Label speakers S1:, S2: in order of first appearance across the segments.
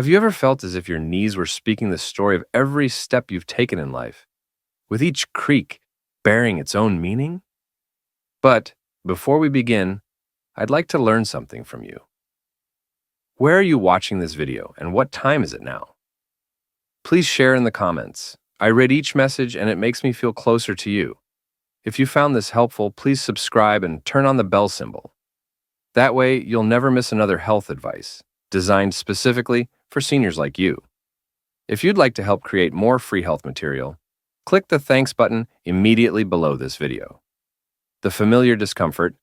S1: Have you ever felt as if your knees were speaking the story of every step you've taken in life, with each creak bearing its own meaning? But before we begin, I'd like to learn something from you. Where are you watching this video and what time is it now? Please share in the comments. I read each message and it makes me feel closer to you. If you found this helpful, please subscribe and turn on the bell symbol. That way, you'll never miss another health advice, designed specifically for seniors like you. If you'd like to help create more free health material, click the thanks button immediately below this video. The familiar discomfort,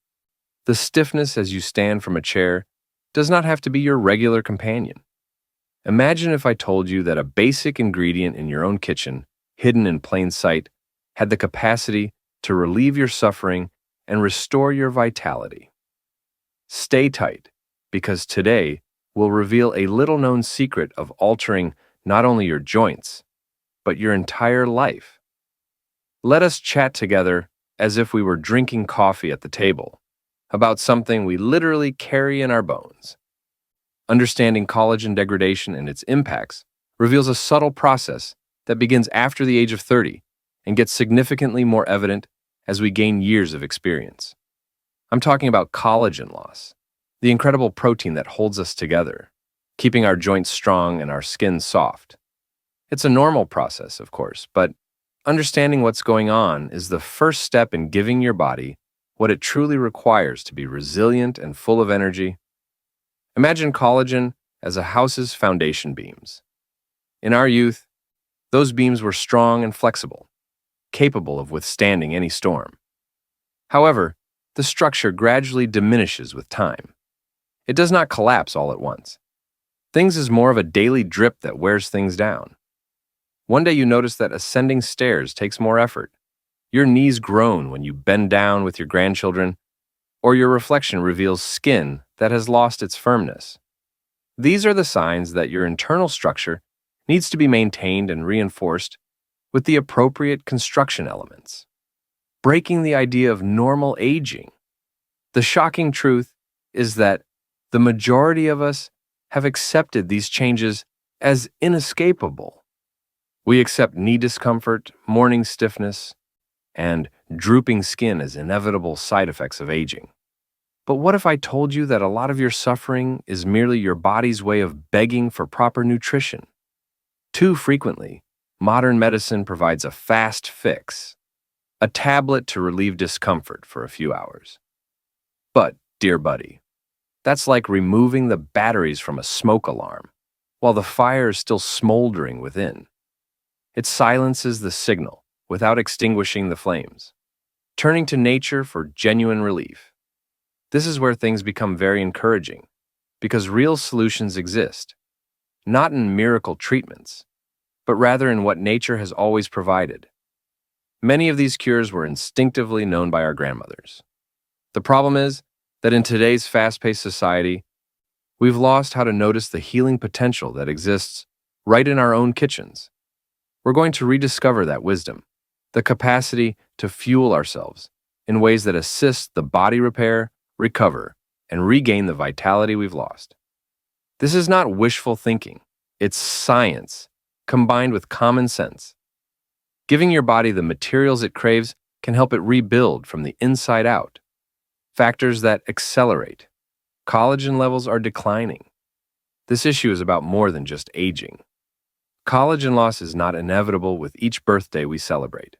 S1: the stiffness as you stand from a chair, does not have to be your regular companion. Imagine if I told you that a basic ingredient in your own kitchen, hidden in plain sight, had the capacity to relieve your suffering and restore your vitality. Stay tight, because today we'll reveal a little-known secret of altering not only your joints, but your entire life. Let us chat together as if we were drinking coffee at the table, about something we literally carry in our bones. Understanding collagen degradation and its impacts reveals a subtle process that begins after the age of 30 and gets significantly more evident as we gain years of experience. I'm talking about collagen loss, the incredible protein that holds us together, keeping our joints strong and our skin soft. It's a normal process, of course, but understanding what's going on is the first step in giving your body what it truly requires to be resilient and full of energy. Imagine collagen as a house's foundation beams. In our youth, those beams were strong and flexible, capable of withstanding any storm. However, the structure gradually diminishes with time. It does not collapse all at once. Things is more of a daily drip that wears things down. One day you notice that ascending stairs takes more effort. Your knees groan when you bend down with your grandchildren, or your reflection reveals skin that has lost its firmness. These are the signs that your internal structure needs to be maintained and reinforced with the appropriate construction elements, breaking the idea of normal aging. The shocking truth is that the majority of us have accepted these changes as inescapable. We accept knee discomfort, morning stiffness, and drooping skin as inevitable side effects of aging. But what if I told you that a lot of your suffering is merely your body's way of begging for proper nutrition? Too frequently, modern medicine provides a fast fix, a tablet to relieve discomfort for a few hours. But, dear buddy, that's like removing the batteries from a smoke alarm while the fire is still smoldering within. It silences the signal without extinguishing the flames, turning to nature for genuine relief. This is where things become very encouraging, because real solutions exist, not in miracle treatments, but rather in what nature has always provided. Many of these cures were instinctively known by our grandmothers. The problem is that in today's fast-paced society, we've lost how to notice the healing potential that exists right in our own kitchens. We're going to rediscover that wisdom, the capacity to fuel ourselves in ways that assist the body repair, recover, and regain the vitality we've lost. This is not wishful thinking. It's science, combined with common sense. Giving your body the materials it craves can help it rebuild from the inside out. Factors that accelerate. Collagen levels are declining. This issue is about more than just aging. Collagen loss is not inevitable with each birthday we celebrate.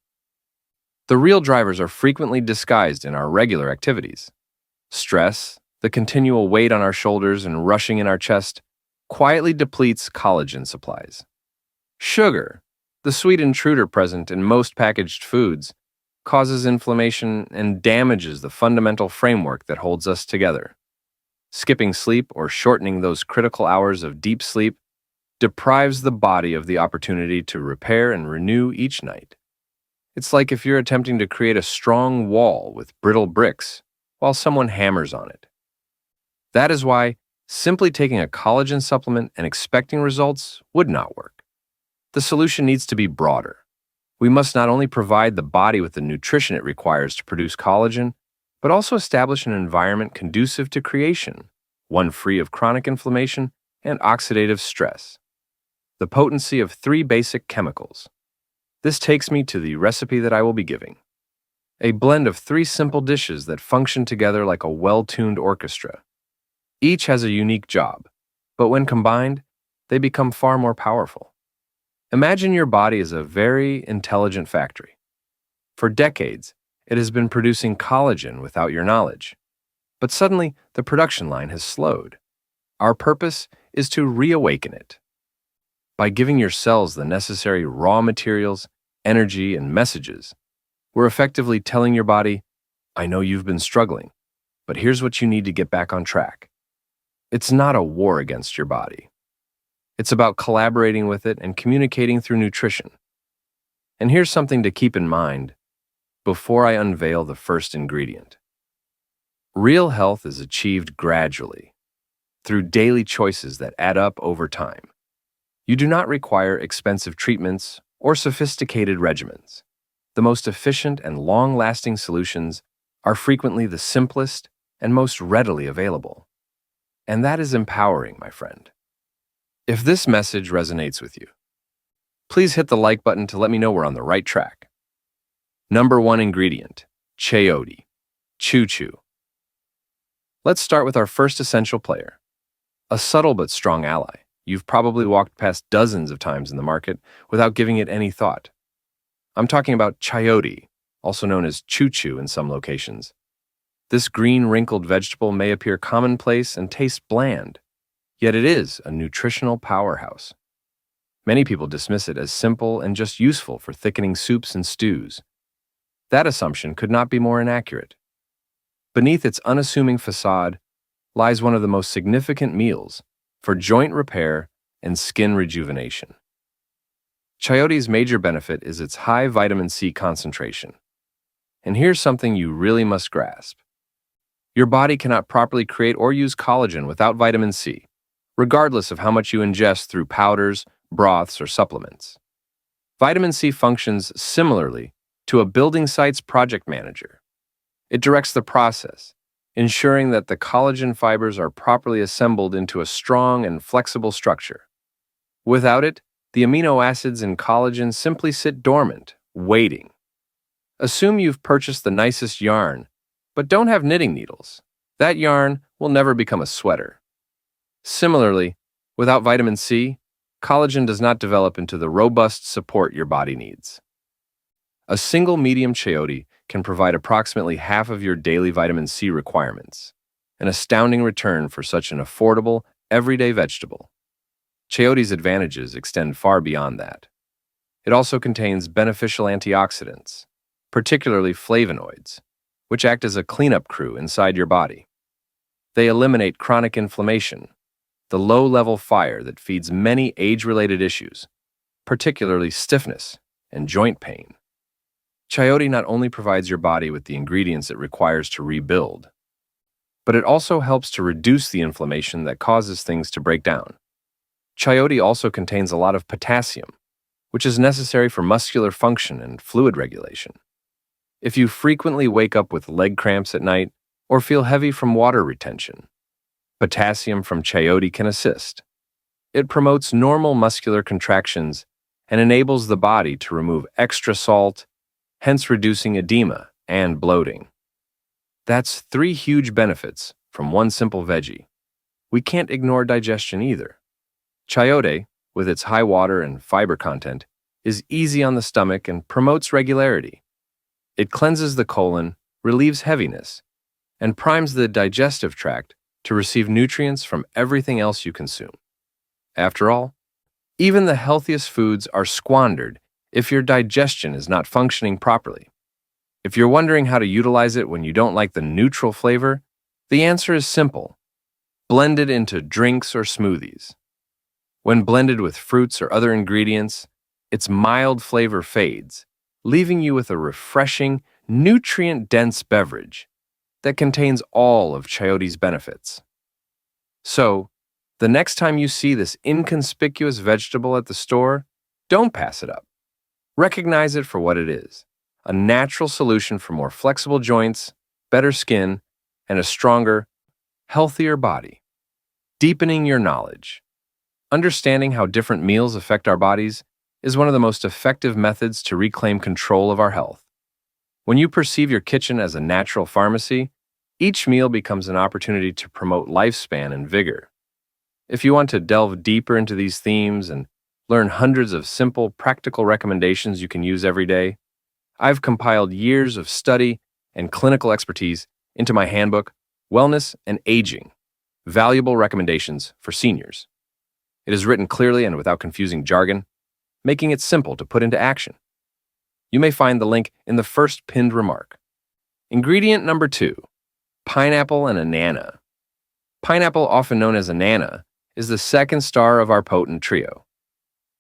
S1: The real drivers are frequently disguised in our regular activities. Stress, the continual weight on our shoulders and rushing in our chest, quietly depletes collagen supplies. Sugar, the sweet intruder present in most packaged foods, causes inflammation and damages the fundamental framework that holds us together. Skipping sleep or shortening those critical hours of deep sleep deprives the body of the opportunity to repair and renew each night. It's like if you're attempting to create a strong wall with brittle bricks while someone hammers on it. That is why simply taking a collagen supplement and expecting results would not work. The solution needs to be broader. We must not only provide the body with the nutrition it requires to produce collagen, but also establish an environment conducive to creation, one free of chronic inflammation and oxidative stress. The potency of 3 basic chemicals. This takes me to the recipe that I will be giving. A blend of 3 simple dishes that function together like a well-tuned orchestra. Each has a unique job, but when combined, they become far more powerful. Imagine your body as a very intelligent factory. For decades, it has been producing collagen without your knowledge. But suddenly, the production line has slowed. Our purpose is to reawaken it. By giving your cells the necessary raw materials, energy, and messages, we're effectively telling your body, I know you've been struggling, but here's what you need to get back on track. It's not a war against your body. It's about collaborating with it and communicating through nutrition. And here's something to keep in mind before I unveil the first ingredient. Real health is achieved gradually, through daily choices that add up over time. You do not require expensive treatments or sophisticated regimens. The most efficient and long-lasting solutions are frequently the simplest and most readily available. And that is empowering, my friend. If this message resonates with you, please hit the like button to let me know we're on the right track. Number 1 ingredient, Chayote, choo-choo. Let's start with our first essential player, a subtle but strong ally. You've probably walked past dozens of times in the market without giving it any thought. I'm talking about chayote, also known as choo-choo in some locations. This green wrinkled vegetable may appear commonplace and taste bland, yet it is a nutritional powerhouse. Many people dismiss it as simple and just useful for thickening soups and stews. That assumption could not be more inaccurate. Beneath its unassuming facade lies one of the most significant meals for joint repair and skin rejuvenation. Chayote's major benefit is its high vitamin C concentration. And here's something you really must grasp. Your body cannot properly create or use collagen without vitamin C, regardless of how much you ingest through powders, broths, or supplements. Vitamin C functions similarly to a building site's project manager. It directs the process, ensuring that the collagen fibers are properly assembled into a strong and flexible structure. Without it, the amino acids in collagen simply sit dormant, waiting. Assume you've purchased the nicest yarn, but don't have knitting needles. That yarn will never become a sweater. Similarly, without vitamin C, collagen does not develop into the robust support your body needs. A single medium chayote can provide approximately half of your daily vitamin C requirements, an astounding return for such an affordable, everyday vegetable. Chayote's advantages extend far beyond that. It also contains beneficial antioxidants, particularly flavonoids, which act as a cleanup crew inside your body. They eliminate chronic inflammation, the low-level fire that feeds many age-related issues, particularly stiffness and joint pain. Chayote not only provides your body with the ingredients it requires to rebuild, but it also helps to reduce the inflammation that causes things to break down. Chayote also contains a lot of potassium, which is necessary for muscular function and fluid regulation. If you frequently wake up with leg cramps at night or feel heavy from water retention, potassium from chayote can assist. It promotes normal muscular contractions and enables the body to remove extra salt, hence reducing edema and bloating. That's 3 huge benefits from one simple veggie. We can't ignore digestion either. Chayote, with its high water and fiber content, is easy on the stomach and promotes regularity. It cleanses the colon, relieves heaviness, and primes the digestive tract to receive nutrients from everything else you consume. After all, even the healthiest foods are squandered if your digestion is not functioning properly. If you're wondering how to utilize it when you don't like the neutral flavor, the answer is simple. Blend it into drinks or smoothies. When blended with fruits or other ingredients, its mild flavor fades, leaving you with a refreshing, nutrient-dense beverage that contains all of chayote's benefits. So, the next time you see this inconspicuous vegetable at the store, don't pass it up. Recognize it for what it is, a natural solution for more flexible joints, better skin, and a stronger, healthier body. Deepening your knowledge, Understanding how different meals affect our bodies is one of the most effective methods to reclaim control of our health. When you perceive your kitchen as a natural pharmacy, each meal becomes an opportunity to promote lifespan and vigor. If you want to delve deeper into these themes and learn hundreds of simple, practical recommendations you can use every day, I've compiled years of study and clinical expertise into my handbook, Wellness and Aging: Valuable Recommendations for Seniors. It is written clearly and without confusing jargon, making it simple to put into action. You may find the link in the first pinned remark. Ingredient number 2, pineapple and anana. Pineapple, often known as anana, is the second star of our potent trio.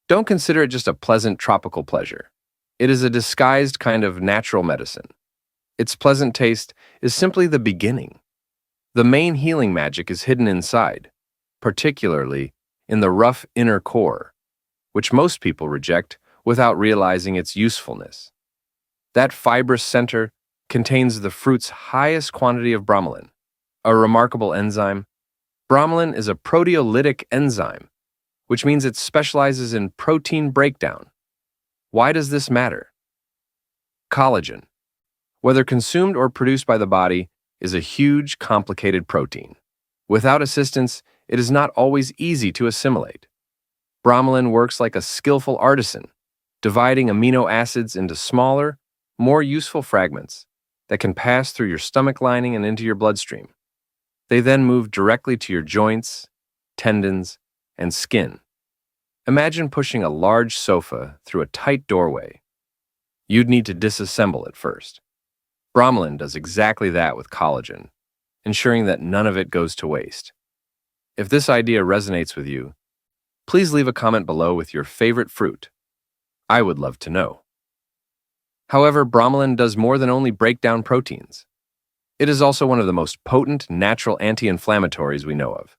S1: Don't consider it just a pleasant tropical pleasure. It is a disguised kind of natural medicine. Its pleasant taste is simply the beginning. The main healing magic is hidden inside, particularly in the rough inner core, which most people reject without realizing its usefulness. That fibrous center contains the fruit's highest quantity of bromelain, a remarkable enzyme. Bromelain is a proteolytic enzyme, which means it specializes in protein breakdown. Why does this matter? Collagen, whether consumed or produced by the body, is a huge, complicated protein. Without assistance, it is not always easy to assimilate. Bromelain works like a skillful artisan, dividing amino acids into smaller, more useful fragments that can pass through your stomach lining and into your bloodstream. They then move directly to your joints, tendons, and skin. Imagine pushing a large sofa through a tight doorway. You'd need to disassemble it first. Bromelain does exactly that with collagen, ensuring that none of it goes to waste. If this idea resonates with you, please leave a comment below with your favorite fruit. I would love to know. However, bromelain does more than only break down proteins. It is also one of the most potent natural anti-inflammatories we know of.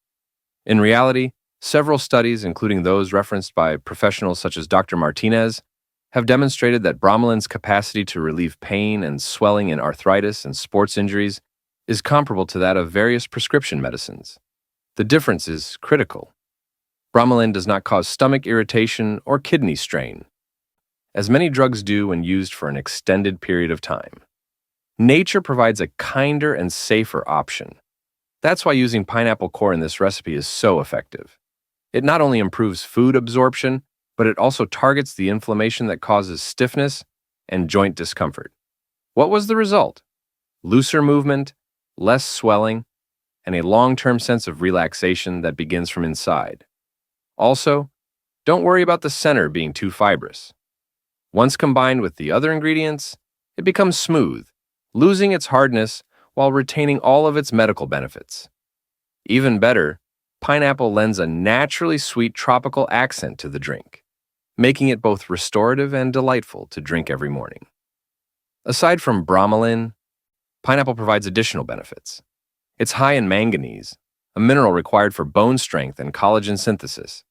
S1: In reality, several studies, including those referenced by professionals such as Dr. Martinez, have demonstrated that bromelain's capacity to relieve pain and swelling in arthritis and sports injuries is comparable to that of various prescription medicines. The difference is critical. Bromelain does not cause stomach irritation or kidney strain, as many drugs do when used for an extended period of time. Nature provides a kinder and safer option. That's why using pineapple core in this recipe is so effective. It not only improves food absorption, but it also targets the inflammation that causes stiffness and joint discomfort. What was the result? Looser movement, less swelling, and a long-term sense of relaxation that begins from inside. Also, don't worry about the center being too fibrous. Once combined with the other ingredients, it becomes smooth, losing its hardness while retaining all of its medical benefits. Even better, pineapple lends a naturally sweet tropical accent to the drink, making it both restorative and delightful to drink every morning. Aside from bromelain, pineapple provides additional benefits. It's high in manganese, a mineral required for bone strength and collagen synthesis.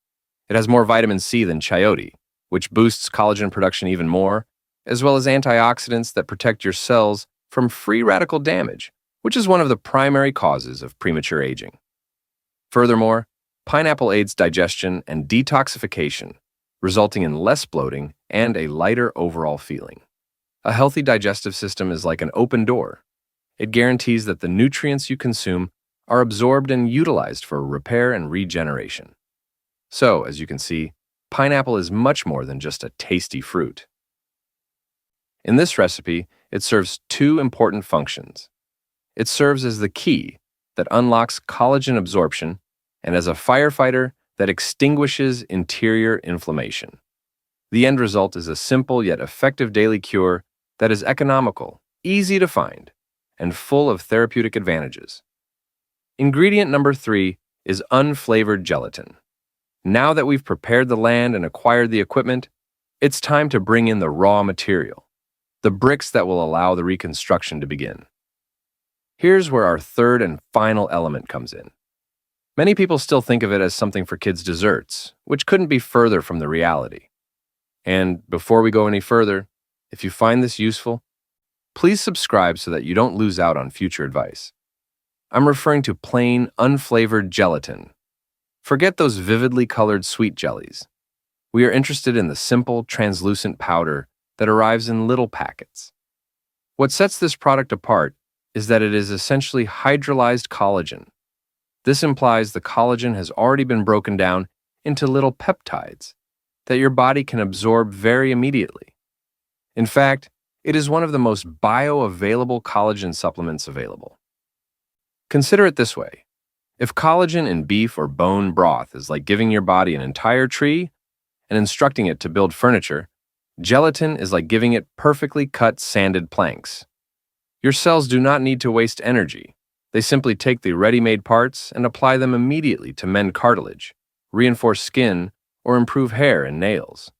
S1: It has more vitamin C than chayote, which boosts collagen production even more, as well as antioxidants that protect your cells from free radical damage, which is one of the primary causes of premature aging. Furthermore, pineapple aids digestion and detoxification, resulting in less bloating and a lighter overall feeling. A healthy digestive system is like an open door. It guarantees that the nutrients you consume are absorbed and utilized for repair and regeneration. So, as you can see, pineapple is much more than just a tasty fruit. In this recipe, it serves two important functions. It serves as the key that unlocks collagen absorption and as a firefighter that extinguishes interior inflammation. The end result is a simple yet effective daily cure that is economical, easy to find, and full of therapeutic advantages. Ingredient number 3 is unflavored gelatin. Now that we've prepared the land and acquired the equipment, it's time to bring in the raw material, the bricks that will allow the reconstruction to begin. Here's where our third and final element comes in. Many people still think of it as something for kids' desserts, which couldn't be further from the reality. And before we go any further, if you find this useful, please subscribe so that you don't lose out on future advice. I'm referring to plain, unflavored gelatin. Forget those vividly colored sweet jellies. We are interested in the simple, translucent powder that arrives in little packets. What sets this product apart is that it is essentially hydrolyzed collagen. This implies the collagen has already been broken down into little peptides that your body can absorb very immediately. In fact, it is one of the most bioavailable collagen supplements available. Consider it this way. If collagen in beef or bone broth is like giving your body an entire tree and instructing it to build furniture, gelatin is like giving it perfectly cut sanded planks. Your cells do not need to waste energy. They simply take the ready-made parts and apply them immediately to mend cartilage, reinforce skin, or improve hair and nails.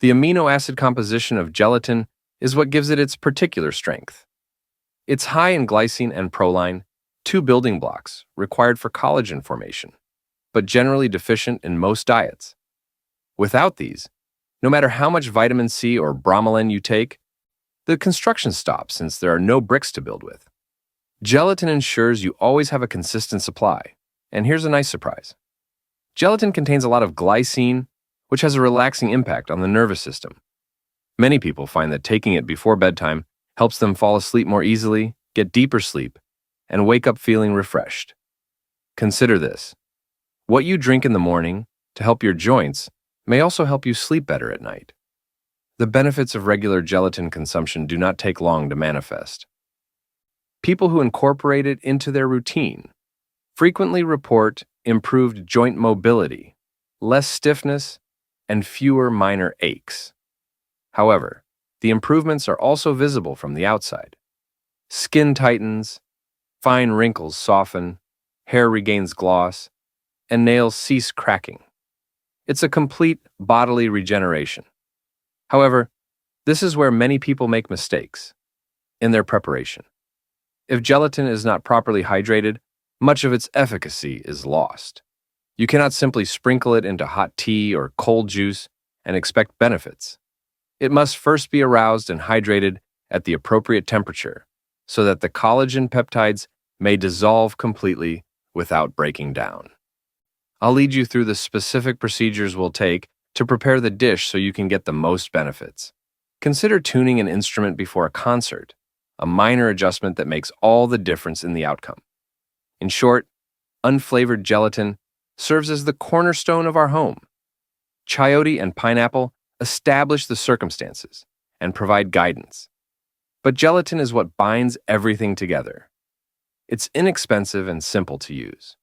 S1: The amino acid composition of gelatin is what gives it its particular strength. It's high in glycine and proline, two building blocks required for collagen formation, but generally deficient in most diets. Without these, no matter how much vitamin C or bromelain you take, the construction stops since there are no bricks to build with. Gelatin ensures you always have a consistent supply. And here's a nice surprise. Gelatin contains a lot of glycine, which has a relaxing impact on the nervous system. Many people find that taking it before bedtime helps them fall asleep more easily, get deeper sleep, and wake up feeling refreshed. Consider this. What you drink in the morning to help your joints may also help you sleep better at night. The benefits of regular gelatin consumption do not take long to manifest. People who incorporate it into their routine frequently report improved joint mobility, less stiffness, and fewer minor aches. However, the improvements are also visible from the outside. Skin tightens, fine wrinkles soften, hair regains gloss, and nails cease cracking. It's a complete bodily regeneration. However, this is where many people make mistakes in their preparation. If gelatin is not properly hydrated, much of its efficacy is lost. You cannot simply sprinkle it into hot tea or cold juice and expect benefits. It must first be aroused and hydrated at the appropriate temperature so that the collagen peptides may dissolve completely without breaking down. I'll lead you through the specific procedures we'll take to prepare the dish so you can get the most benefits. Consider tuning an instrument before a concert, a minor adjustment that makes all the difference in the outcome. In short, unflavored gelatin serves as the cornerstone of our home. Chayote and pineapple establish the circumstances and provide guidance. But gelatin is what binds everything together. It's inexpensive and simple to use.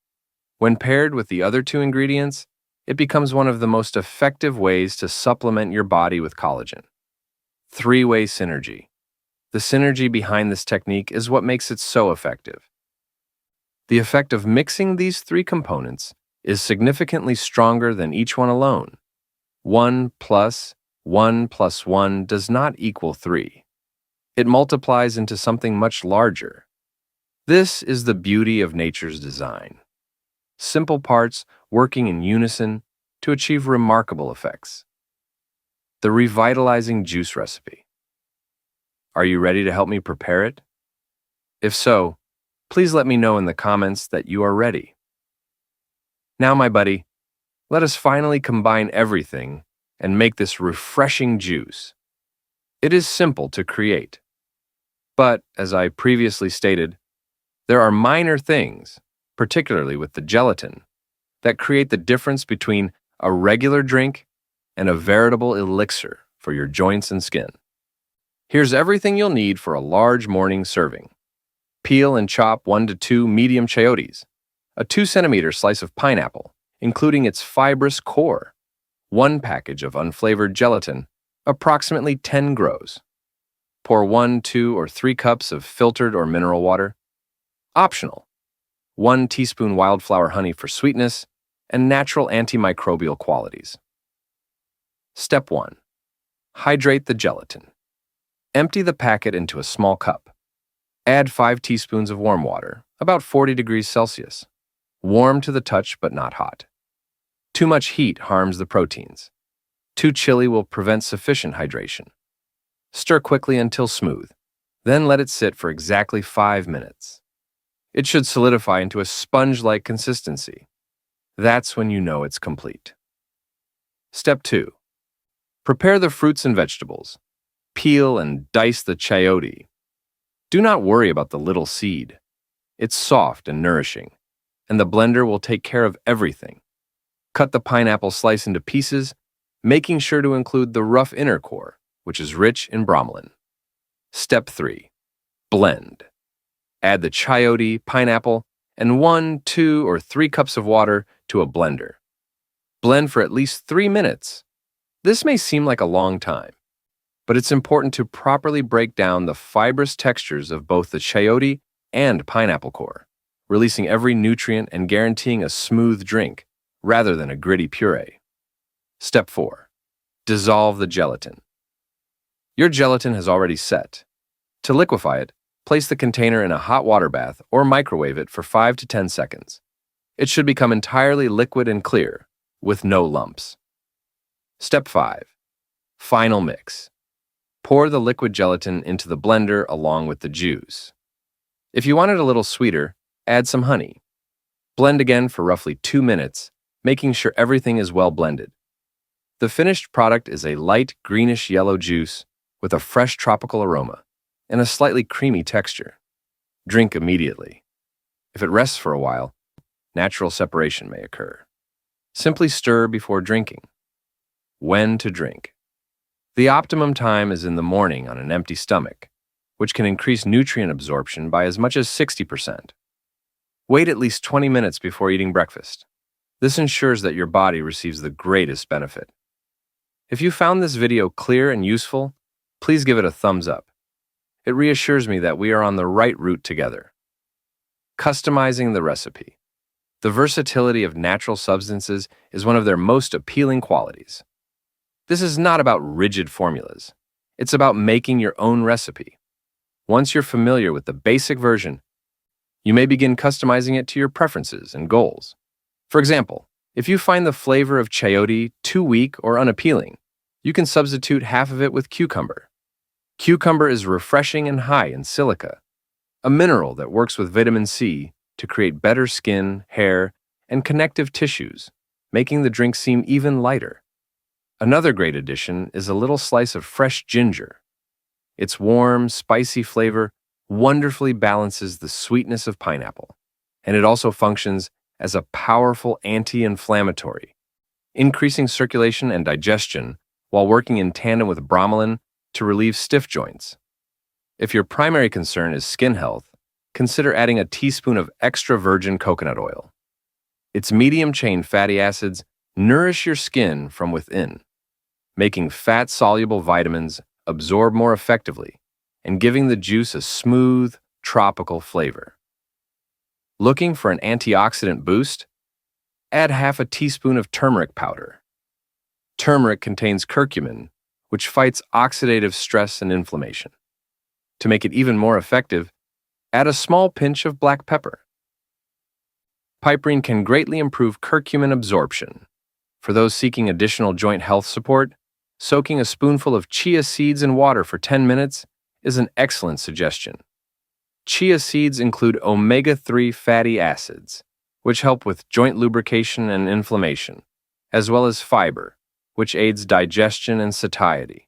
S1: When paired with the other two ingredients, it becomes one of the most effective ways to supplement your body with collagen. Three-way synergy. The synergy behind this technique is what makes it so effective. The effect of mixing these three components is significantly stronger than each one alone. 1 plus 1 plus 1 does not equal 3. It multiplies into something much larger. This is the beauty of nature's design. Simple parts working in unison to achieve remarkable effects. The revitalizing juice recipe. Are you ready to help me prepare it? If so, please let me know in the comments that you are ready. Now, my buddy, let us finally combine everything and make this refreshing juice. It is simple to create. But, as I previously stated, there are minor things, particularly with the gelatin, that create the difference between a regular drink and a veritable elixir for your joints and skin. Here's everything you'll need for a large morning serving. Peel and chop 1 to 2 medium chayotes, a 2-centimeter slice of pineapple, including its fibrous core, 1 package of unflavored gelatin, approximately 10 grows. Pour 1, 2, or 3 cups of filtered or mineral water. Optional. 1 teaspoon wildflower honey for sweetness and natural antimicrobial qualities. Step 1. Hydrate the gelatin. Empty the packet into a small cup. Add 5 teaspoons of warm water, about 40 degrees Celsius. Warm to the touch but not hot. Too much heat harms the proteins. Too chilly will prevent sufficient hydration. Stir quickly until smooth. Then let it sit for exactly 5 minutes. It should solidify into a sponge-like consistency. That's when you know it's complete. Step 2. Prepare the fruits and vegetables. Peel and dice the chayote. Do not worry about the little seed. It's soft and nourishing, and the blender will take care of everything. Cut the pineapple slice into pieces, making sure to include the rough inner core, which is rich in bromelain. Step 3. Blend. Add the chayote, pineapple, and 1, 2, or 3 cups of water to a blender. Blend for at least 3 minutes. This may seem like a long time, but it's important to properly break down the fibrous textures of both the chayote and pineapple core, releasing every nutrient and guaranteeing a smooth drink rather than a gritty puree. Step 4. Dissolve the gelatin. Your gelatin has already set. To liquefy it, place the container in a hot water bath or microwave it for 5 to 10 seconds. It should become entirely liquid and clear, with no lumps. Step 5. Final mix. Pour the liquid gelatin into the blender along with the juice. If you want it a little sweeter, add some honey. Blend again for roughly 2 minutes, making sure everything is well blended. The finished product is a light greenish-yellow juice with a fresh tropical aroma and a slightly creamy texture. Drink immediately. If it rests for a while, natural separation may occur. Simply stir before drinking. When to drink. The optimum time is in the morning on an empty stomach, which can increase nutrient absorption by as much as 60%. Wait at least 20 minutes before eating breakfast. This ensures that your body receives the greatest benefit. If you found this video clear and useful, please give it a thumbs up. It reassures me that we are on the right route together. Customizing the recipe. The versatility of natural substances is one of their most appealing qualities. This is not about rigid formulas. It's about making your own recipe. Once you're familiar with the basic version, you may begin customizing it to your preferences and goals. For example, if you find the flavor of chayote too weak or unappealing, you can substitute half of it with cucumber. Cucumber is refreshing and high in silica, a mineral that works with vitamin C to create better skin, hair, and connective tissues, making the drink seem even lighter. Another great addition is a little slice of fresh ginger. Its warm, spicy flavor wonderfully balances the sweetness of pineapple, and it also functions as a powerful anti-inflammatory, increasing circulation and digestion while working in tandem with bromelain to relieve stiff joints. If your primary concern is skin health, consider adding a teaspoon of extra virgin coconut oil. Its medium-chain fatty acids nourish your skin from within, making fat-soluble vitamins absorb more effectively and giving the juice a smooth, tropical flavor. Looking for an antioxidant boost? Add half a teaspoon of turmeric powder. Turmeric contains curcumin, which fights oxidative stress and inflammation. To make it even more effective, add a small pinch of black pepper. Piperine can greatly improve curcumin absorption. For those seeking additional joint health support, soaking a spoonful of chia seeds in water for 10 minutes is an excellent suggestion. Chia seeds include omega-3 fatty acids, which help with joint lubrication and inflammation, as well as fiber, which aids digestion and satiety.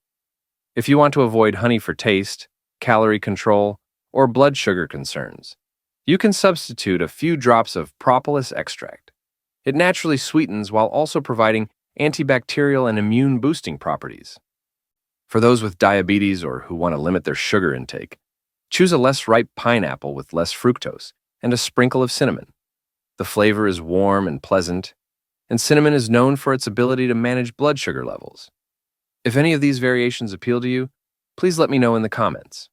S1: If you want to avoid honey for taste, calorie control, or blood sugar concerns, you can substitute a few drops of propolis extract. It naturally sweetens while also providing antibacterial and immune-boosting properties. For those with diabetes or who want to limit their sugar intake, choose a less ripe pineapple with less fructose and a sprinkle of cinnamon. The flavor is warm and pleasant, and cinnamon is known for its ability to manage blood sugar levels. If any of these variations appeal to you, please let me know in the comments.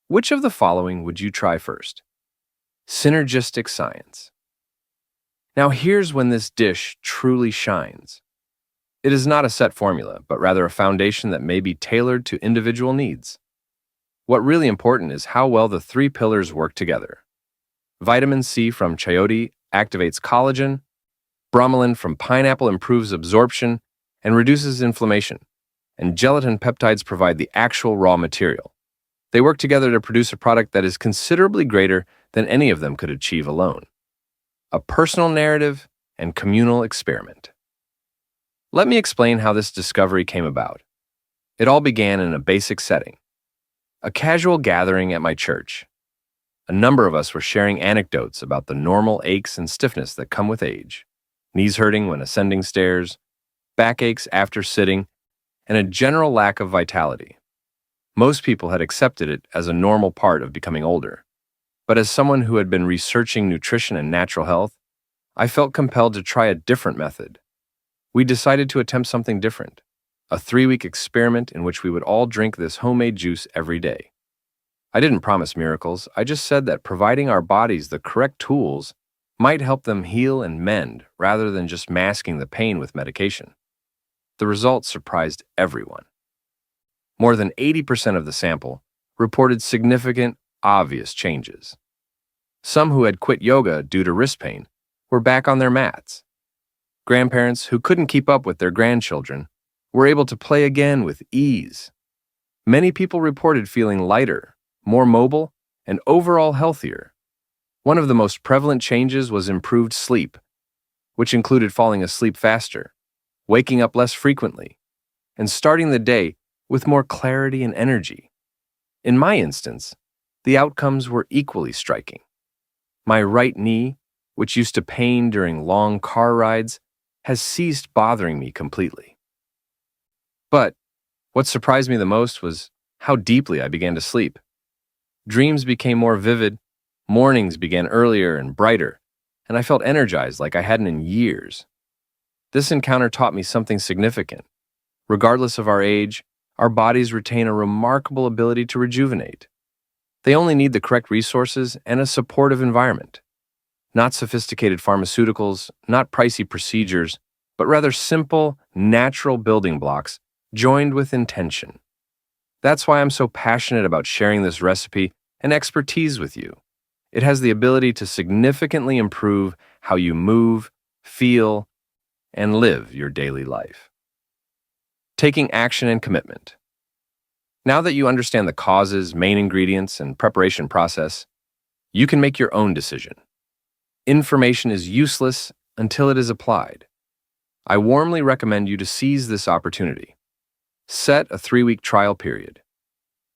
S1: Which of the following would you try first? Synergistic science. Now here's when this dish truly shines. It is not a set formula, but rather a foundation that may be tailored to individual needs. What really important is how well the 3 pillars work together. Vitamin C from chayote activates collagen, bromelain from pineapple improves absorption and reduces inflammation, and gelatin peptides provide the actual raw material. They work together to produce a product that is considerably greater than any of them could achieve alone. A personal narrative and communal experiment. Let me explain how this discovery came about. It all began in a basic setting, a casual gathering at my church. A number of us were sharing anecdotes about the normal aches and stiffness that come with age, knees hurting when ascending stairs, backaches after sitting, and a general lack of vitality. Most people had accepted it as a normal part of becoming older. But as someone who had been researching nutrition and natural health, I felt compelled to try a different method. We decided to attempt something different, a 3-week experiment in which we would all drink this homemade juice every day. I didn't promise miracles, I just said that providing our bodies the correct tools might help them heal and mend rather than just masking the pain with medication. The results surprised everyone. More than 80% of the sample reported significant, obvious changes. Some who had quit yoga due to wrist pain were back on their mats. Grandparents who couldn't keep up with their grandchildren were able to play again with ease. Many people reported feeling lighter, more mobile, and overall healthier. One of the most prevalent changes was improved sleep, which included falling asleep faster, waking up less frequently, and starting the day with more clarity and energy. In my instance, the outcomes were equally striking. My right knee, which used to pain during long car rides, has ceased bothering me completely. But what surprised me the most was how deeply I began to sleep. Dreams became more vivid, mornings began earlier and brighter, and I felt energized like I hadn't in years. This encounter taught me something significant. Regardless of our age, our bodies retain a remarkable ability to rejuvenate. They only need the correct resources and a supportive environment. Not sophisticated pharmaceuticals, not pricey procedures, but rather simple, natural building blocks joined with intention. That's why I'm so passionate about sharing this recipe and expertise with you. It has the ability to significantly improve how you move, feel, and live your daily life. Taking action and commitment. Now that you understand the causes, main ingredients, and preparation process, you can make your own decision. Information is useless until it is applied. I warmly recommend you to seize this opportunity. Set a 3-week trial period.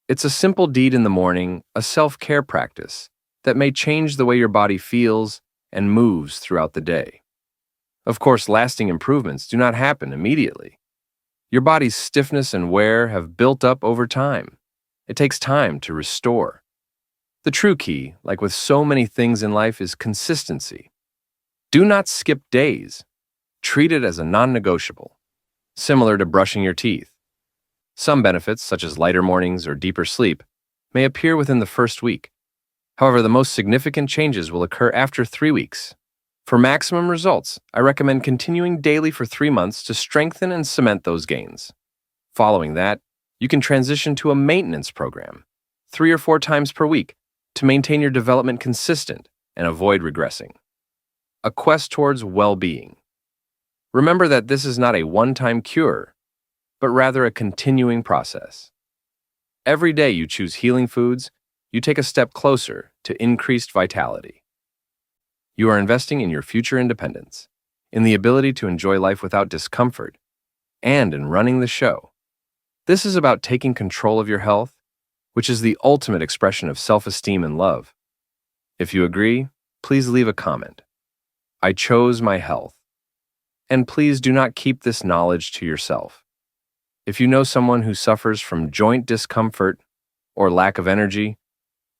S1: It's a simple deed in the morning, a self-care practice that may change the way your body feels and moves throughout the day. Of course, lasting improvements do not happen immediately. Your body's stiffness and wear have built up over time. It takes time to restore. The true key, like with so many things in life, is consistency. Do not skip days. Treat it as a non-negotiable, similar to brushing your teeth. Some benefits, such as lighter mornings or deeper sleep, may appear within the first week. However, the most significant changes will occur after 3 weeks. For maximum results, I recommend continuing daily for 3 months to strengthen and cement those gains. Following that, you can transition to a maintenance program, 3 or 4 times per week, to maintain your development consistent and avoid regressing. A quest towards well-being. Remember that this is not a one-time cure, but rather a continuing process. Every day you choose healing foods, you take a step closer to increased vitality. You are investing in your future independence, in the ability to enjoy life without discomfort, and in running the show. This is about taking control of your health, which is the ultimate expression of self-esteem and love. If you agree, please leave a comment. I chose my health. And please do not keep this knowledge to yourself. If you know someone who suffers from joint discomfort or lack of energy,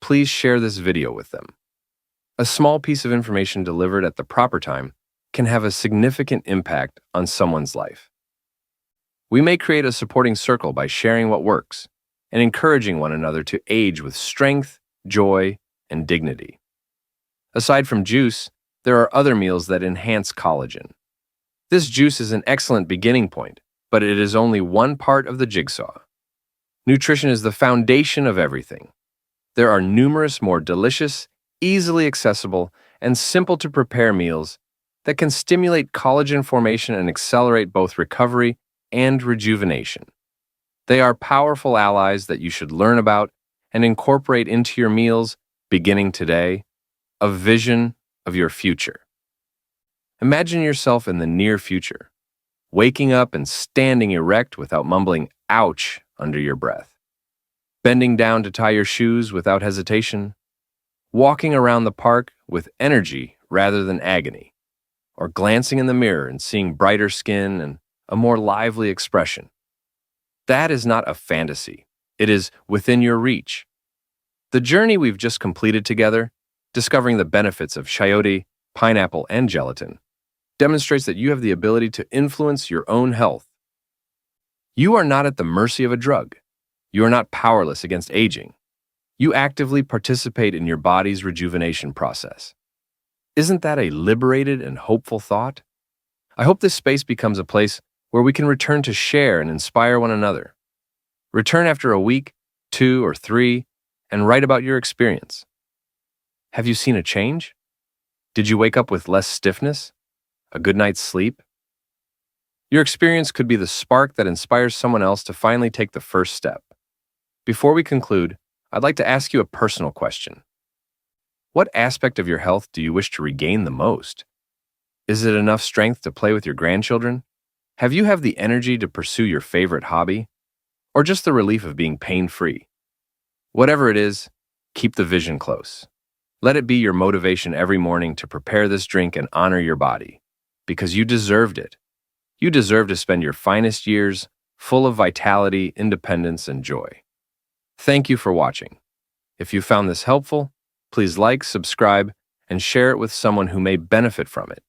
S1: please share this video with them. A small piece of information delivered at the proper time can have a significant impact on someone's life. We may create a supporting circle by sharing what works and encouraging one another to age with strength, joy, and dignity. Aside from juice, there are other meals that enhance collagen. This juice is an excellent beginning point, but it is only one part of the jigsaw. Nutrition is the foundation of everything. There are numerous more delicious, easily accessible, and simple-to-prepare meals that can stimulate collagen formation and accelerate both recovery and rejuvenation. They are powerful allies that you should learn about and incorporate into your meals beginning today, a vision of your future. Imagine yourself in the near future, waking up and standing erect without mumbling "ouch" under your breath, bending down to tie your shoes without hesitation, walking around the park with energy rather than agony, or glancing in the mirror and seeing brighter skin and a more lively expression. That is not a fantasy. It is within your reach. The journey we've just completed together, discovering the benefits of Chayote, pineapple, and gelatin, demonstrates that you have the ability to influence your own health. You are not at the mercy of a drug. You are not powerless against aging. You actively participate in your body's rejuvenation process. Isn't that a liberated and hopeful thought? I hope this space becomes a place where we can return to share and inspire one another. Return after a week, 2 or 3, and write about your experience. Have you seen a change? Did you wake up with less stiffness? A good night's sleep? Your experience could be the spark that inspires someone else to finally take the first step. Before we conclude, I'd like to ask you a personal question. What aspect of your health do you wish to regain the most? Is it enough strength to play with your grandchildren? Have you the energy to pursue your favorite hobby? Or just the relief of being pain-free? Whatever it is, keep the vision close. Let it be your motivation every morning to prepare this drink and honor your body, because you deserved it. You deserve to spend your finest years full of vitality, independence, and joy. Thank you for watching. If you found this helpful, please like, subscribe, and share it with someone who may benefit from it.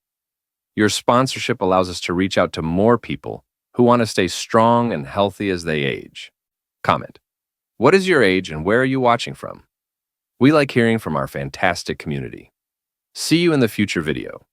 S1: Your sponsorship allows us to reach out to more people who want to stay strong and healthy as they age. Comment. What is your age and where are you watching from? We like hearing from our fantastic community. See you in the future video.